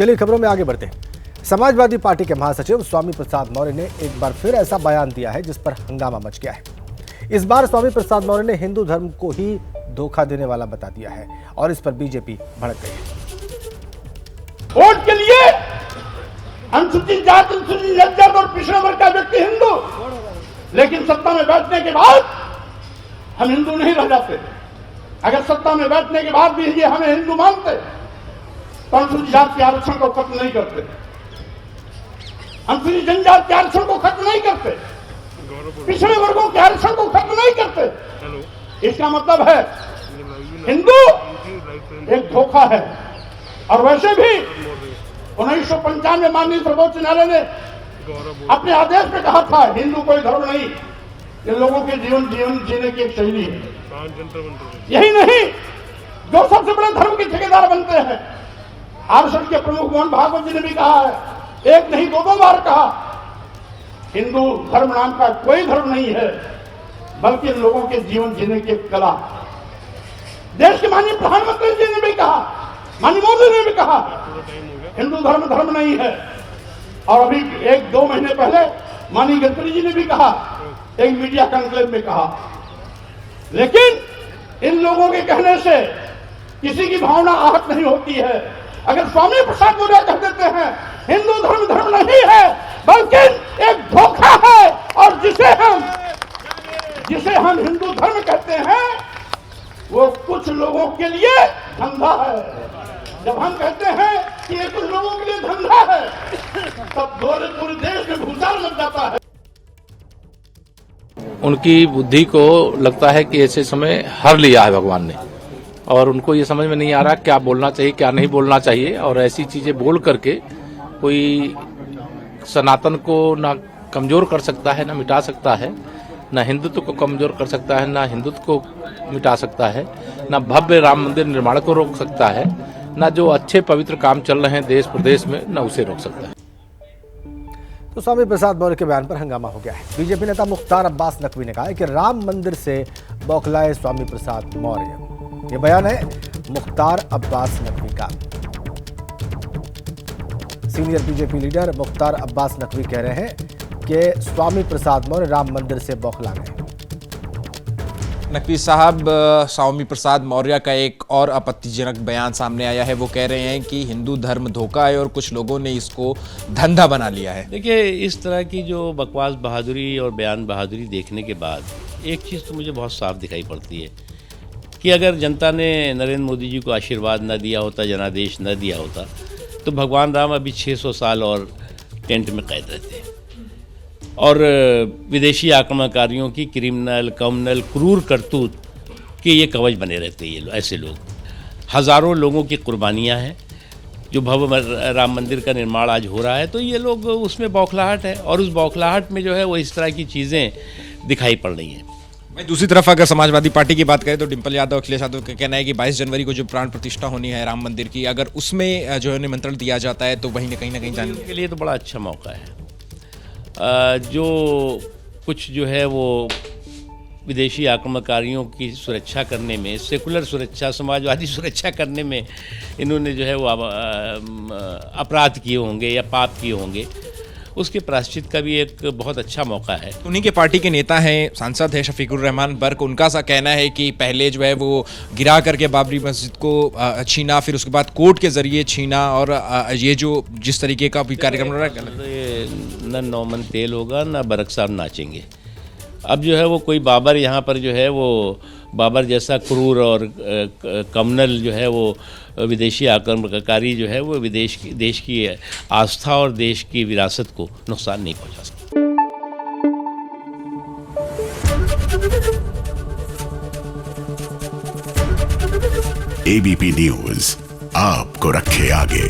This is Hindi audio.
चलिए खबरों में आगे बढ़ते हैं। समाजवादी पार्टी के महासचिव स्वामी प्रसाद मौर्य ने एक बार फिर ऐसा बयान दिया है जिस पर हंगामा मच गया है। इस बार स्वामी प्रसाद मौर्य ने हिंदू धर्म को ही धोखा देने वाला बता दिया है और इस पर बीजेपी भड़क गई है। वोट के लिए अनुसूचित जाति, अनुसूचित जनजाति और पिछड़ा वर्ग का व्यक्ति हिंदू, लेकिन सत्ता में बैठने के बाद हम हिंदू नहीं रह जाते। अगर सत्ता में बैठने के बाद भी ये हमें हिंदू मानते तो अनुसूचित जाति के आरक्षण को खत्म नहीं करते, अनुसूचित जनजाति के आरक्षण को खत्म नहीं करते, पिछड़े वर्गों के आरक्षण को खत्म नहीं करते। इसका मतलब है हिंदू एक धोखा है। और वैसे भी 1995 में माननीय सर्वोच्च न्यायालय ने अपने आदेश में कहा था हिंदू कोई धर्म नहीं, ये लोगों के जीवन जीने की एक शैली है। यही नहीं, जो सबसे बड़े धर्म के ठेकेदार बनते हैं, आरएसएस के प्रमुख मोहन भागवत जी ने भी कहा है, एक नहीं दो बार कहा, हिंदू धर्म नाम का कोई धर्म नहीं है, बल्कि लोगों के जीवन जीने की एक कला। देश के माननीय प्रधानमंत्री जी ने भी कहा, माननीय मोदी ने भी कहा, हिंदू धर्म धर्म नहीं है। और अभी 1-2 महीने पहले माननीय गडकरी जी ने भी कहा, एक मीडिया कॉन्क्लेव में कहा। लेकिन इन लोगों के कहने से किसी की भावना आहत नहीं होती है। अगर स्वामी प्रसाद मौर्य कह देते हैं हिंदू धर्म धर्म नहीं है बल्कि एक धोखा है, और जिसे हम हिंदू धर्म कहते हैं वो कुछ लोगों के लिए धंधा है। जब हम कहते हैं कि ये कुछ लोगों के लिए धंधा है, तब पूरे देश में भूचाल लग जाता है। उनकी बुद्धि को लगता है कि ऐसे समय हर लिया है भगवान ने, और उनको ये समझ में नहीं आ रहा क्या बोलना चाहिए क्या नहीं बोलना चाहिए। और ऐसी चीजें बोल करके कोई सनातन को ना कमजोर कर सकता है, ना मिटा सकता है, ना हिंदुत्व को कमजोर कर सकता है, ना हिंदुत्व को मिटा सकता है, ना भव्य राम मंदिर निर्माण को रोक सकता है, ना जो अच्छे पवित्र काम चल रहे हैं देश प्रदेश में, ना उसे रोक सकता है। तो स्वामी प्रसाद मौर्य के बयान पर हंगामा हो गया है। बीजेपी नेता मुख्तार अब्बास नकवी ने कहा है कि राम मंदिर से बौखलाए स्वामी प्रसाद मौर्य। ये बयान है मुख्तार अब्बास नकवी का। Senior BJP leader Mukhtar Abbas Naqvi कह रहे हैं कि स्वामी प्रसाद मौर्य राम मंदिर से बौखला गए। नकवी साहब, स्वामी प्रसाद मौर्य का एक और आपत्तिजनक बयान सामने आया है। वो कह रहे हैं कि हिंदू धर्म धोखा है और कुछ लोगों ने इसको धंधा बना लिया है। देखिए, इस तरह की जो बकवास बहादुरी और बयान बहादुरी देखने के बाद एक चीज़ तो मुझे बहुत साफ दिखाई पड़ती है कि अगर जनता ने नरेंद्र मोदी जी को आशीर्वाद न दिया होता, जनादेश न दिया होता, तो भगवान राम अभी 600 साल और टेंट में कैद रहते और विदेशी आक्रमणकारियों की क्रिमिनल कम्युनल क्रूर करतूत के ये कवच बने रहते हैं। ऐसे लोग, हज़ारों लोगों की कुर्बानियाँ हैं। जो भव्य राम मंदिर का निर्माण आज हो रहा है, तो ये लोग उसमें बौखलाहट है, और उस बौखलाहट में जो है वो इस तरह की चीज़ें दिखाई पड़ रही हैं। मैं दूसरी तरफ अगर समाजवादी पार्टी की बात करें तो डिम्पल यादव, अखिलेश यादव का कहना है कि 22 जनवरी को जो प्राण प्रतिष्ठा होनी है राम मंदिर की, अगर उसमें जो है निमंत्रण दिया जाता है तो वहीं न कहीं जाने के लिए तो बड़ा अच्छा मौका है। जो कुछ जो है वो विदेशी आक्रमणकारियों की सुरक्षा करने में, सेकुलर सुरक्षा, समाजवादी सुरक्षा करने में इन्होंने जो है वो अपराध किए होंगे या पाप किए होंगे, उसके प्रायश्चित का भी एक बहुत अच्छा मौका है। उन्हीं के पार्टी के नेता हैं, सांसद है शफीकुर रहमान बर्क। उनका सा कहना है कि पहले जो है वो गिरा करके बाबरी मस्जिद को छीना, फिर उसके बाद कोर्ट के जरिए छीना, और ये जो जिस तरीके का भी कार्यक्रम रहा है, न नौमन तेल होगा न बरक साहब नाचेंगे। अब जो है वो कोई बाबर यहाँ पर जो है वो बाबर जैसा क्रूर और कम्युनल जो है वो विदेशी आक्रमणकारी जो है वो देश की आस्था और देश की विरासत को नुकसान नहीं पहुँचा सकता। एबीपी न्यूज़ आपको रखे आगे।